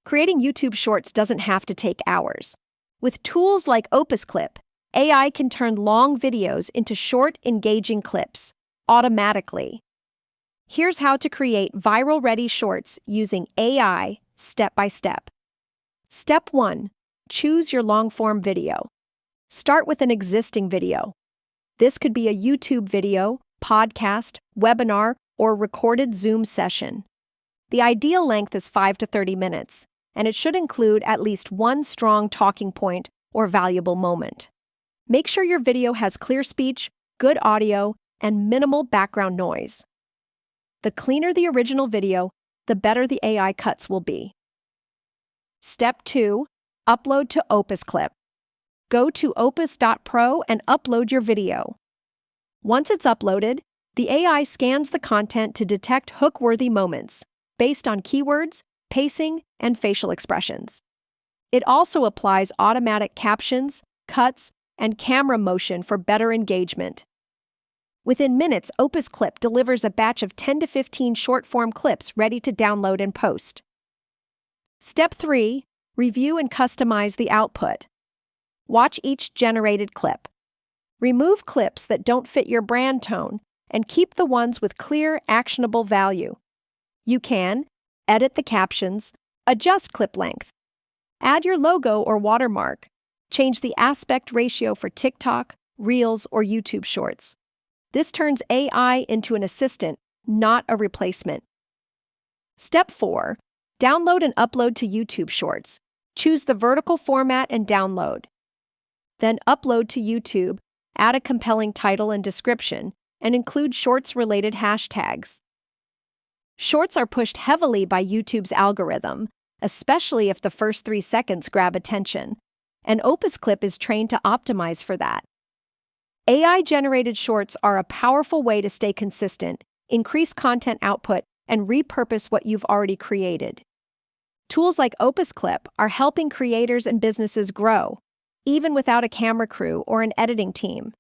Creating YouTube Shorts doesn't have to take hours. With tools like OpusClip, AI can turn long videos into short, engaging clips automatically. Here's how to create viral-ready shorts using AI step by step. Step 1. Choose your long-form video. Start with an existing video. This could be a YouTube video, podcast, webinar, or recorded Zoom session. The ideal length is 5 to 30 minutes, and it should include at least one strong talking point or valuable moment. Make sure your video has clear speech, good audio, and minimal background noise. The cleaner the original video, the better the AI cuts will be. Step 2. Upload to OpusClip. Go to opus.pro and upload your video. Once it's uploaded, the AI scans the content to detect hook-worthy moments based on keywords, pacing, and facial expressions. It also applies automatic captions, cuts, and camera motion for better engagement. Within minutes, OpusClip delivers a batch of 10 to 15 short-form clips ready to download and post. Step 3. Review and customize the output. Watch each generated clip. Remove clips that don't fit your brand tone and keep the ones with clear, actionable value. You can edit the captions, adjust clip length, add your logo or watermark, change the aspect ratio for TikTok, Reels, or YouTube Shorts. This turns AI into an assistant, not a replacement. Step 4. Download and upload to YouTube Shorts. Choose the vertical format and download. Then upload to YouTube, add a compelling title and description, and include Shorts-related hashtags. Shorts are pushed heavily by YouTube's algorithm, especially if the first 3 seconds grab attention, and OpusClip is trained to optimize for that. AI-generated shorts are a powerful way to stay consistent, increase content output, and repurpose what you've already created. Tools like OpusClip are helping creators and businesses grow, even without a camera crew or an editing team.